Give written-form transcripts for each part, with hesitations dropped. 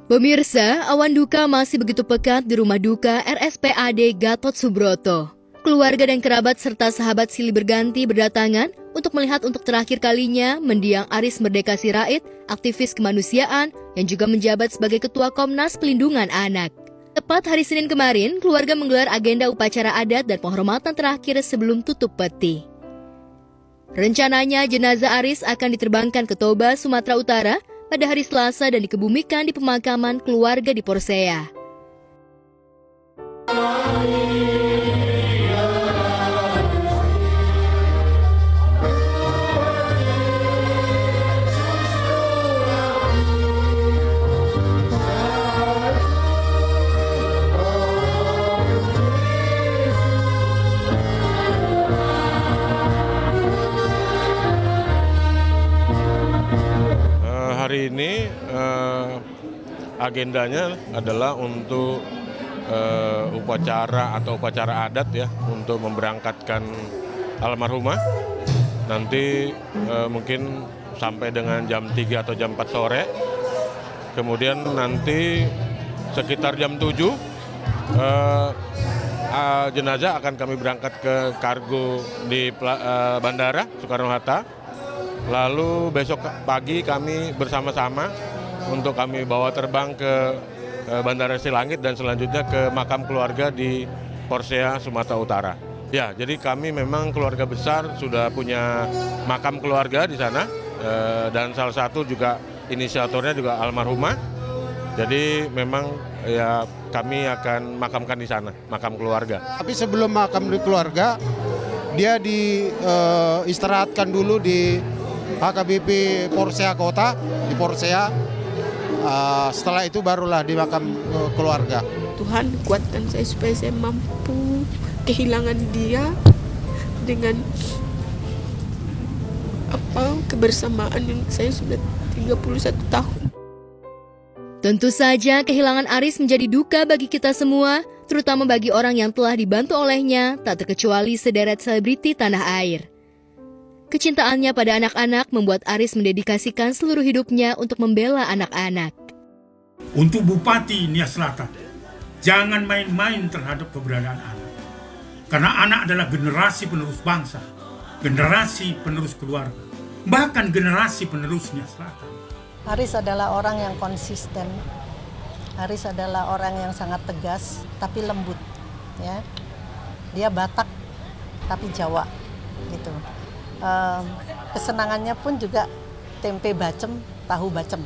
Pemirsa, awan duka masih begitu pekat di rumah duka RSPAD Gatot Subroto. Keluarga dan kerabat serta sahabat silih berganti berdatangan untuk melihat untuk terakhir kalinya mendiang Aris Merdeka Sirait, aktivis kemanusiaan yang juga menjabat sebagai Ketua Komnas Pelindungan Anak. Tepat hari Senin kemarin, keluarga menggelar agenda upacara adat dan penghormatan terakhir sebelum tutup peti. Rencananya jenazah Aris akan diterbangkan ke Toba, Sumatera Utara pada hari Selasa dan dikebumikan di pemakaman keluarga di Porsea. Hari ini agendanya adalah untuk upacara adat ya, untuk memberangkatkan almarhumah. Nanti mungkin sampai dengan jam 3 atau jam 4 sore. Kemudian nanti sekitar jam 7 jenazah akan kami berangkat ke kargo di Bandara Soekarno-Hatta. Lalu besok pagi kami bersama-sama untuk kami bawa terbang ke Bandara Silangit dan selanjutnya ke makam keluarga di Porsea, Sumatera Utara. Ya, jadi kami memang keluarga besar sudah punya makam keluarga di sana dan salah satu juga inisiatornya juga almarhumah. Jadi memang ya kami akan makamkan di sana, makam keluarga. Tapi sebelum makam di keluarga, dia diistirahatkan dulu di HKBP Porsea Kota, di Porsea. Setelah itu barulah di makam keluarga. Tuhan kuatkan saya supaya saya mampu kehilangan dia dengan kebersamaan yang saya sudah 31 tahun. Tentu saja kehilangan Aris menjadi duka bagi kita semua, terutama bagi orang yang telah dibantu olehnya, tak terkecuali sederet selebriti tanah air. Kecintaannya pada anak-anak membuat Aris mendedikasikan seluruh hidupnya untuk membela anak-anak. Untuk Bupati Nia Selatan, jangan main-main terhadap keberadaan anak. Karena anak adalah generasi penerus bangsa, generasi penerus keluarga, bahkan generasi penerus Nia Selatan. Aris adalah orang yang konsisten. Aris adalah orang yang sangat tegas tapi lembut, ya. Dia Batak tapi Jawa, gitu. Kesenangannya pun juga tempe bacem, tahu bacem.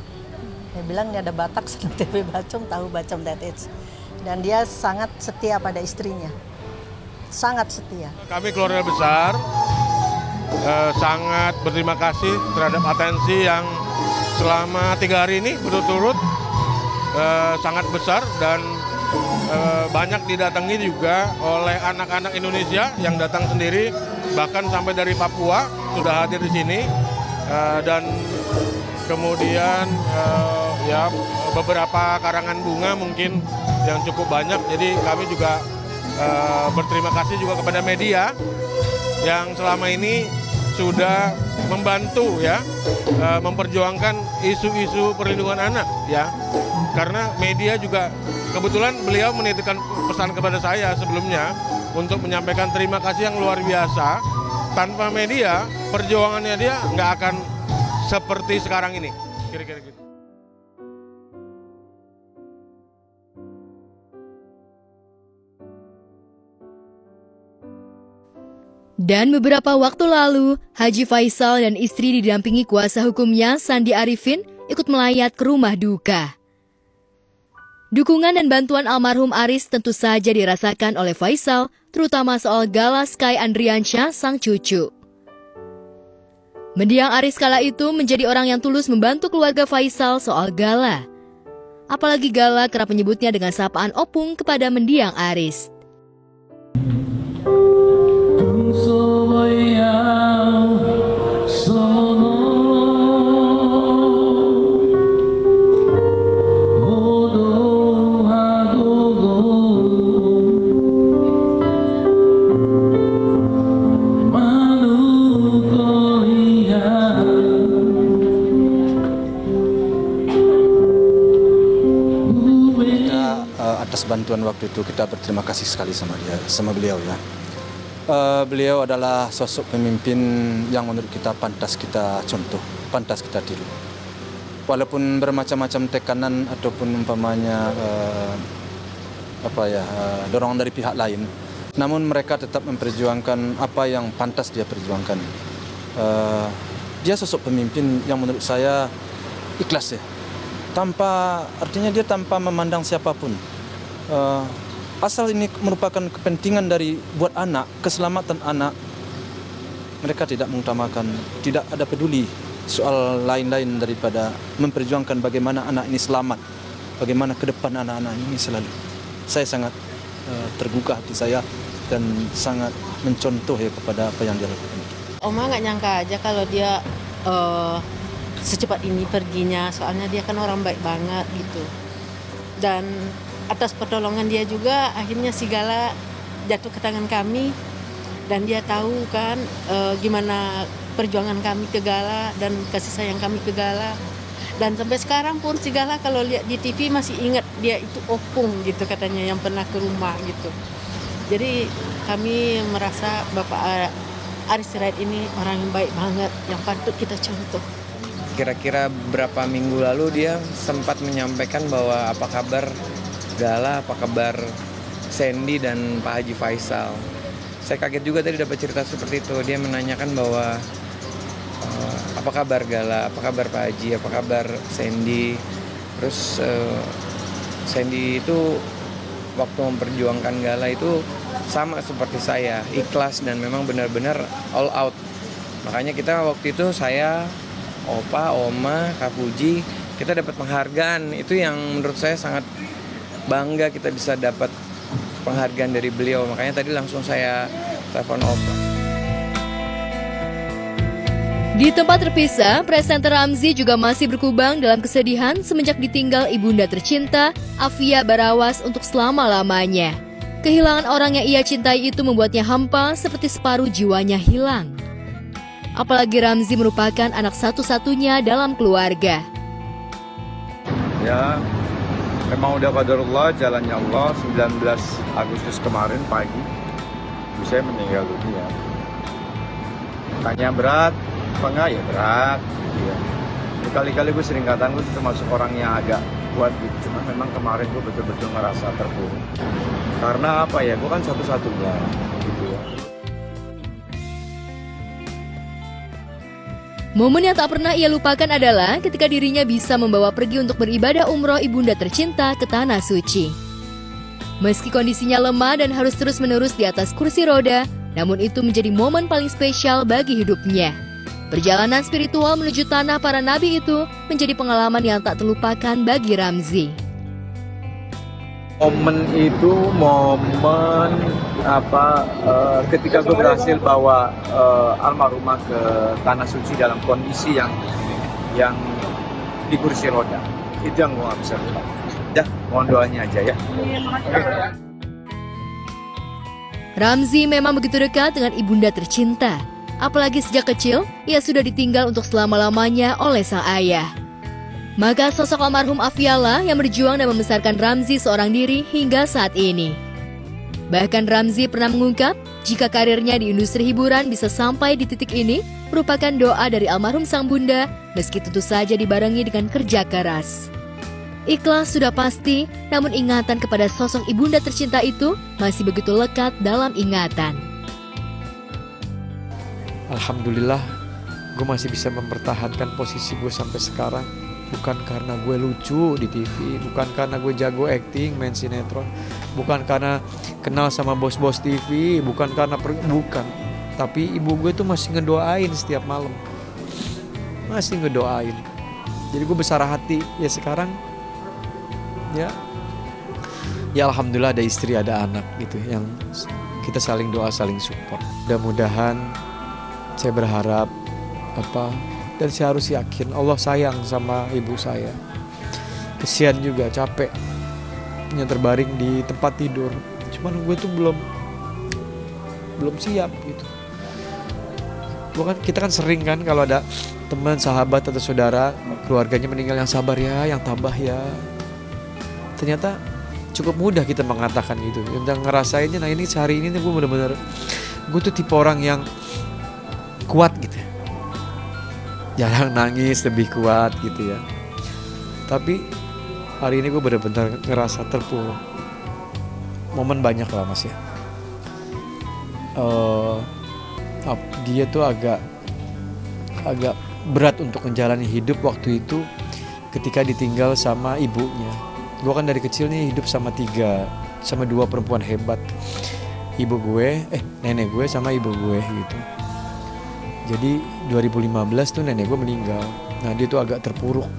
Dia bilang ini ada Batak senang tempe bacem, tahu bacem, that is. Dan dia sangat setia pada istrinya, sangat setia. Kami keluarga besar sangat berterima kasih terhadap atensi yang selama 3 hari ini berturut-turut sangat besar dan banyak didatangi juga oleh anak-anak Indonesia yang datang sendiri, bahkan sampai dari Papua sudah hadir di sini dan kemudian ya beberapa karangan bunga mungkin yang cukup banyak. Jadi kami juga berterima kasih juga kepada media yang selama ini sudah membantu ya memperjuangkan isu-isu perlindungan anak ya, karena media juga kebetulan beliau menitipkan pesan kepada saya sebelumnya untuk menyampaikan terima kasih yang luar biasa. Tanpa media perjuangannya dia nggak akan seperti sekarang ini, kira-kira gitu. Dan beberapa waktu lalu, Haji Faisal dan istri didampingi kuasa hukumnya Sandi Arifin ikut melayat ke rumah duka. Dukungan dan bantuan almarhum Aris tentu saja dirasakan oleh Faisal, terutama soal Gala Sky Andriansyah, sang cucu. Mendiang Aris kala itu menjadi orang yang tulus membantu keluarga Faisal soal Gala. Apalagi Gala kerap menyebutnya dengan sapaan opung kepada mendiang Aris. atas bantuan waktu itu. Kita berterima kasih sekali sama beliau ya. Beliau adalah sosok pemimpin yang menurut kita pantas kita contoh, pantas kita tiru. Walaupun bermacam-macam tekanan ataupun umpamanya dorongan dari pihak lain, namun mereka tetap memperjuangkan apa yang pantas dia perjuangkan. Dia sosok pemimpin yang menurut saya ikhlas ya. Artinya dia tanpa memandang siapapun. Asal ini merupakan kepentingan buat anak, keselamatan anak, mereka tidak mengutamakan, tidak ada peduli soal lain-lain daripada memperjuangkan bagaimana anak ini selamat, bagaimana ke depan anak-anak ini selalu. Saya sangat tergugah hati saya dan sangat mencontoh ya kepada apa yang dia lakukan. Oma nggak nyangka aja kalau dia secepat ini perginya, soalnya dia kan orang baik banget gitu. Dan atas pertolongan dia juga akhirnya si Gala jatuh ke tangan kami, dan dia tahu kan gimana perjuangan kami ke Gala dan kasih sayang kami ke Gala. Dan sampai sekarang pun si Gala kalau lihat di TV masih ingat dia itu opung gitu katanya yang pernah ke rumah gitu. Jadi kami merasa Bapak Aris Sirait ini orang yang baik banget, yang patut kita contoh. Kira-kira berapa minggu lalu dia sempat menyampaikan bahwa apa kabar Gala, apa kabar Sandy dan Pak Haji Faisal. Saya kaget juga tadi dapat cerita seperti itu. Dia menanyakan bahwa apa kabar Gala, apa kabar Pak Haji, apa kabar Sandy. Terus Sandy itu waktu memperjuangkan Gala itu sama seperti saya, ikhlas dan memang benar-benar all out. Makanya kita waktu itu saya, Opa, Oma, Kak Fuji, kita dapat penghargaan. Itu yang menurut saya sangat bangga kita bisa dapat penghargaan dari beliau. Makanya tadi langsung saya telepon Opa. Di tempat terpisah, presenter Ramzy juga masih berkubang dalam kesedihan semenjak ditinggal ibunda tercinta, Afia Barawas, untuk selama-lamanya. Kehilangan orang yang ia cintai itu membuatnya hampa seperti separuh jiwanya hilang. Apalagi Ramzy merupakan anak satu-satunya dalam keluarga. Ya, memang udah qadarullah, jalannya Allah. 19 Agustus kemarin pagi, ibu saya meninggal dunia. Tanya berat, apa enggak? Ya berat. Ya. Berkali-kali gue sering katakan gue termasuk orang yang agak kuat gitu. Cuma memang kemarin gue betul-betul ngerasa terpuruk. Karena apa ya, gue kan satu-satunya gitu ya. Momen yang tak pernah ia lupakan adalah ketika dirinya bisa membawa pergi untuk beribadah umroh ibunda tercinta ke Tanah Suci. Meski kondisinya lemah dan harus terus-menerus di atas kursi roda, namun itu menjadi momen paling spesial bagi hidupnya. Perjalanan spiritual menuju tanah para nabi itu menjadi pengalaman yang tak terlupakan bagi Ramzy. Momen itu ketika gue berhasil bawa almarhumah ke Tanah Suci dalam kondisi yang di kursi roda. Itu yang gue gak bisa lupa. Ya, mohon doanya aja ya. Ramzy memang begitu dekat dengan ibunda tercinta. Apalagi sejak kecil, ia sudah ditinggal untuk selama-lamanya oleh sang ayah. Maka sosok almarhum Afialah yang berjuang dan membesarkan Ramzy seorang diri hingga saat ini. Bahkan Ramzy pernah mengungkap, jika karirnya di industri hiburan bisa sampai di titik ini, merupakan doa dari almarhum sang bunda, meski tentu saja dibarengi dengan kerja keras. Ikhlas sudah pasti, namun ingatan kepada sosok ibunda tercinta itu masih begitu lekat dalam ingatan. Alhamdulillah, gue masih bisa mempertahankan posisi gue sampai sekarang. Bukan karena gue lucu di TV, bukan karena gue jago acting, main sinetron, bukan karena kenal sama bos-bos TV, bukan. Tapi ibu gue tuh masih ngedoain setiap malam, masih ngedoain. Jadi gue besar hati. Ya sekarang, ya alhamdulillah ada istri, ada anak gitu, yang kita saling doa, saling support. Mudah-mudahan, saya berharap dan saya harus yakin Allah sayang sama ibu saya. Kesian juga, capek, terbaring di tempat tidur. Cuman gue tuh belum siap gitu. Kita kan sering kan kalau ada teman, sahabat atau saudara keluarganya meninggal, yang sabar ya, yang tabah ya. Ternyata cukup mudah kita mengatakan gitu. Tentang ngerasainnya, nah ini sehari ini gue bener-bener, gue tuh tipe orang yang kuat gitu. Jarang nangis, lebih kuat gitu ya. Tapi hari ini gue bener-bener ngerasa terpuruk. Momen banyak lah Mas ya. Dia tuh agak berat untuk menjalani hidup waktu itu ketika ditinggal sama ibunya. Gue kan dari kecil nih hidup sama 2 perempuan hebat. Nenek gue sama ibu gue gitu. Jadi 2015 tuh nenek gue meninggal. Nah dia tuh agak terpuruk.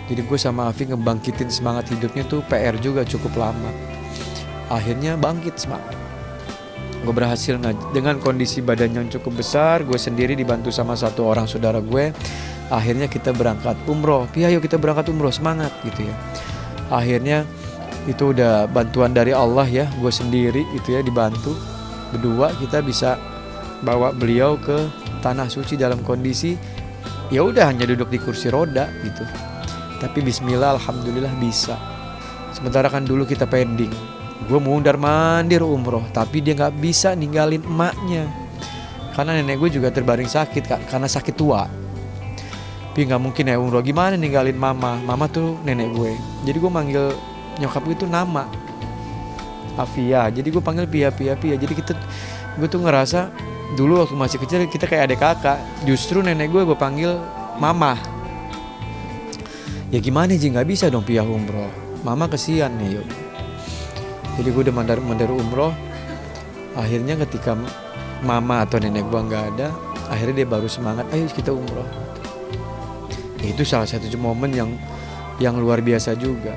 Jadi gue sama Afi ngebangkitin semangat hidupnya tuh PR juga cukup lama. Akhirnya bangkit semangat. Gue berhasil dengan kondisi badan yang cukup besar, gue sendiri dibantu sama 1 orang saudara gue. Akhirnya kita berangkat umroh. Ayo kita berangkat umroh, semangat gitu ya. Akhirnya itu udah bantuan dari Allah ya, gue sendiri itu ya dibantu. Berdua kita bisa bawa beliau ke tanah suci dalam kondisi ya udah hanya duduk di kursi roda gitu. Tapi bismillah alhamdulillah bisa. Sementara kan dulu kita pending. Gue mondar-mandir umroh, tapi dia nggak bisa ninggalin emaknya karena nenek gue juga terbaring sakit Kak, karena sakit tua. Tapi nggak mungkin ya umroh, gimana ninggalin mama tuh nenek gue. Jadi gue manggil nyokap gue itu nama Afia, jadi gue panggil Pia. Jadi gue tuh ngerasa dulu waktu masih kecil kita kayak adik kakak. Justru nenek gue panggil mama. Ya gimana Ji, nggak bisa dong Pia umroh, mama kesian nih yuk. Jadi gue udah mandar umroh. Akhirnya ketika mama atau nenek gue nggak ada, akhirnya dia baru semangat, ayo kita umroh. Itu salah satu momen yang luar biasa juga.